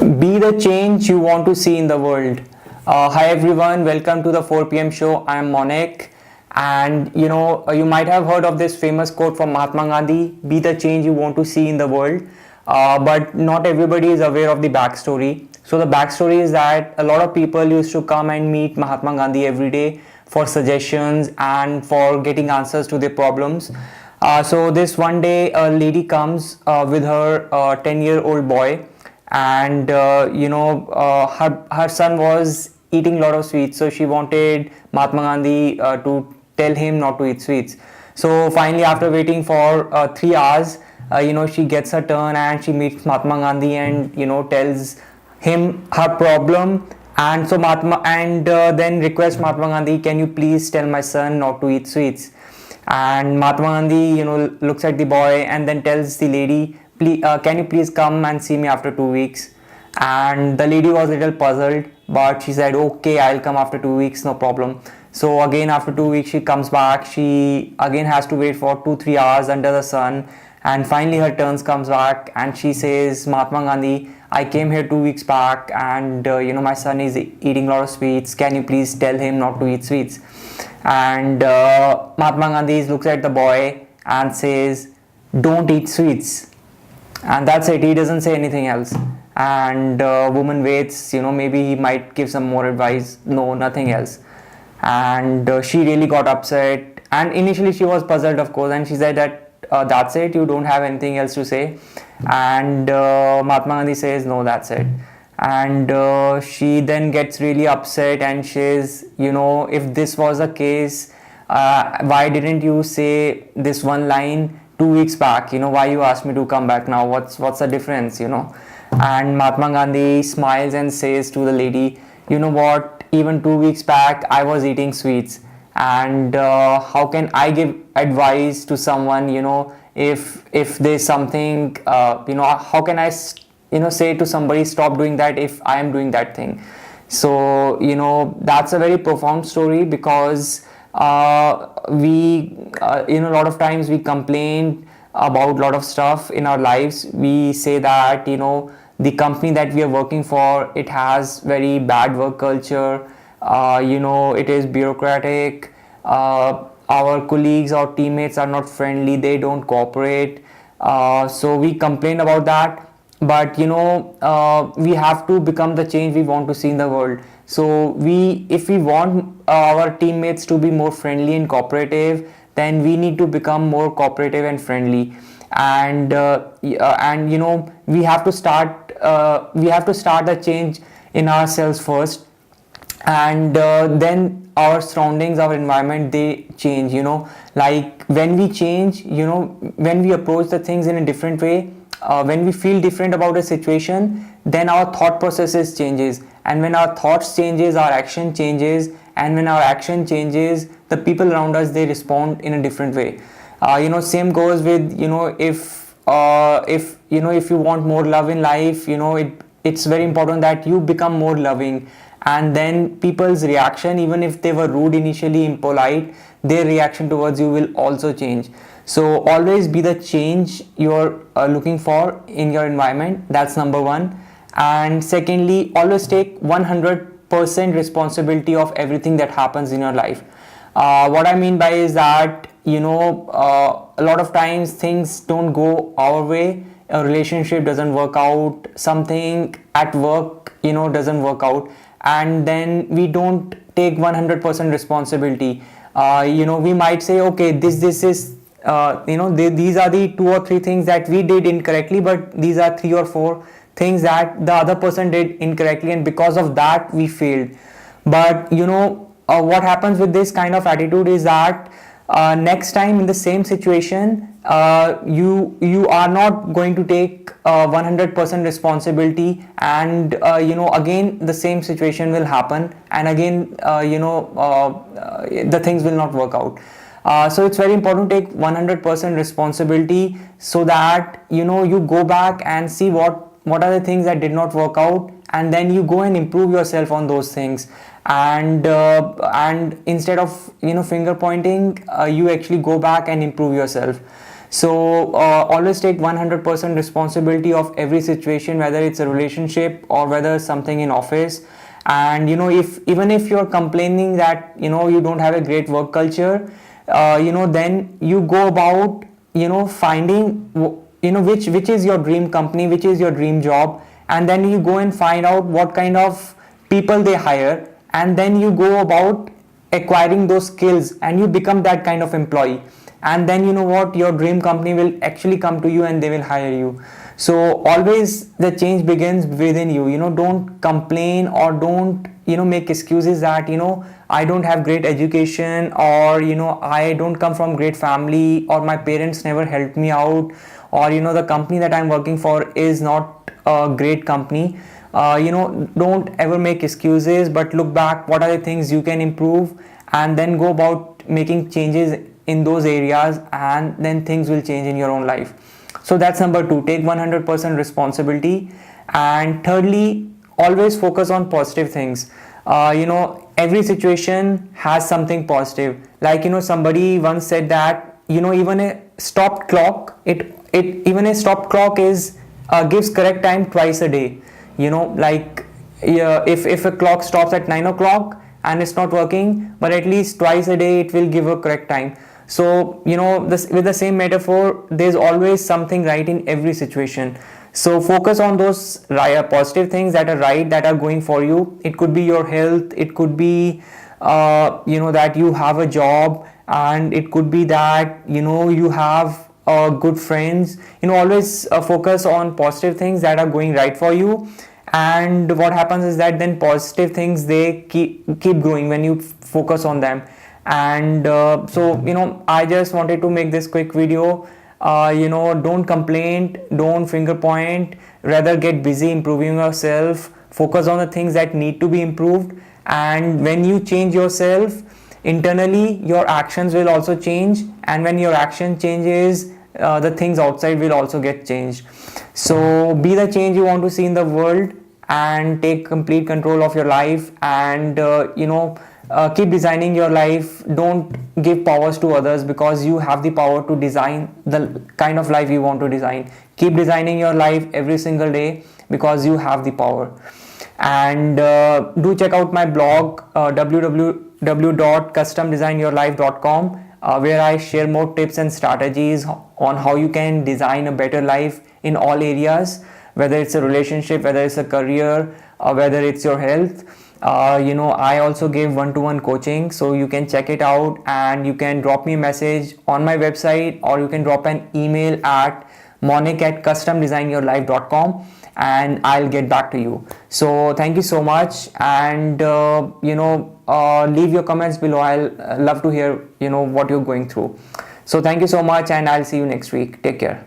Be the change you want to see in the world. Hi everyone, welcome to the 4 p.m. show. I am Monik, and you might have heard of this famous quote from Mahatma Gandhi: "Be the change you want to see in the world." But not everybody is aware of the backstory. So the backstory is that a lot of people used to come and meet Mahatma Gandhi every day for suggestions and for getting answers to their problems. So this one day, a lady comes with her 10-year-old boy, and her son was eating a lot of sweets, so she wanted Mahatma Gandhi to tell him not to eat sweets. So finally, after waiting for 3 hours, she gets her turn and she meets Mahatma Gandhi and tells him her problem. And so Mahatma and then requests Mahatma Gandhi, can you please tell my son not to eat sweets? And Mahatma Gandhi looks at the boy and then tells the lady, please, can you please come and see me after 2 weeks? And the lady was a little puzzled, but she said, okay, I'll come after 2 weeks, no problem. So again, after 2 weeks, she comes back. She again has to wait for 2-3 hours under the sun, and finally her turns comes back, and she says, Mahatma Gandhi, I came here 2 weeks back, and my son is eating a lot of sweets. Can you please tell him not to eat sweets? And Mahatma Gandhi looks at the boy and says, don't eat sweets. And that's it. He doesn't say anything else. And woman waits, maybe he might give some more advice. No, nothing else. And she really got upset, and initially she was puzzled, of course, and she said that that's it, you don't have anything else to say? And Mahatma Gandhi says, no, that's it. And she then gets really upset and says, if this was the case, why didn't you say this one line 2 weeks back? Why you asked me to come back now? What's the difference? And Mahatma Gandhi smiles and says to the lady, you know what, even 2 weeks back I was eating sweets, and how can I give advice to someone, if there's something, how can I say to somebody stop doing that if I am doing that thing? So that's a very profound story, because we a lot of times we complain about a lot of stuff in our lives. We say that the company that we are working for, it has very bad work culture, it is bureaucratic, our colleagues or teammates are not friendly, they don't cooperate, so we complain about that. But we have to become the change we want to see in the world. So if we want our teammates to be more friendly and cooperative, then we need to become more cooperative and friendly. And we have to start the change in ourselves first, and then our surroundings, our environment, they change. Like when we change, when we approach the things in a different way, when we feel different about a situation, then our thought processes changes, and when our thoughts changes, our action changes, and when our action changes, the people around us, they respond in a different way. Same goes with if you want more love in life, it's very important that you become more loving, and then people's reaction, even if they were rude initially, impolite, their reaction towards you will also change. So always be the change you're looking for in your environment. That's number one. And secondly, always take 100% responsibility of everything that happens in your life. What I mean by is that a lot of times things don't go our way. A relationship doesn't work out, something at work doesn't work out, and then we don't take 100% responsibility. We might say, okay, this is these are the 2 or 3 things that we did incorrectly, but these are 3 or 4 things that the other person did incorrectly, and because of that we failed. But what happens with this kind of attitude is that next time in the same situation, you are not going to take 100% responsibility, and again the same situation will happen, and again the things will not work out. So it's very important to take 100% responsibility, so that you go back and see what are the things that did not work out, and then you go and improve yourself on those things. And instead of finger pointing, you actually go back and improve yourself. So always take 100% responsibility of every situation, whether it's a relationship or whether something in office. And if even if you're complaining that you don't have a great work culture, then you go about finding which is your dream company, which is your dream job, and then you go and find out what kind of people they hire, and then you go about acquiring those skills and you become that kind of employee, and then your dream company will actually come to you and they will hire you. So always the change begins within you. Don't complain or don't make excuses that I don't have great education, or I don't come from great family, or my parents never helped me out, or the company that I'm working for is not a great company. Don't ever make excuses, but look back, what are the things you can improve, and then go about making changes in those areas, and then things will change in your own life. So that's number 2, take 100% responsibility. And thirdly, always focus on positive things. Every situation has something positive. Like somebody once said that even a stopped clock, even a stopped clock is gives correct time twice a day. Like if a clock stops at 9 o'clock and it's not working, but at least twice a day it will give a correct time. So this, with the same metaphor, there's always something right in every situation. So focus on those positive things that are right, that are going for you. It could be your health, it could be that you have a job, and it could be that you have good friends. Always focus on positive things that are going right for you. And what happens is that then positive things, they keep growing when you focus on them. And so I just wanted to make this quick video. Don't complain, don't finger point, rather get busy improving yourself. Focus on the things that need to be improved, and when you change yourself internally, your actions will also change, and when your action changes, the things outside will also get changed. So be the change you want to see in the world, and take complete control of your life. And keep designing your life. Don't give powers to others, because you have the power to design the kind of life you want to design. Keep designing your life every single day, because you have the power. And do check out my blog, www.customdesignyourlife.com, where I share more tips and strategies on how you can design a better life in all areas, whether it's a relationship, whether it's a career, or whether it's your health. I also give one-to-one coaching, so you can check it out, and you can drop me a message on my website, or you can drop an email at monique@customdesignyourlife.com, and I'll get back to you. So thank you so much, and leave your comments below. I'll love to hear what you're going through. So thank you so much, and I'll see you next week. Take care.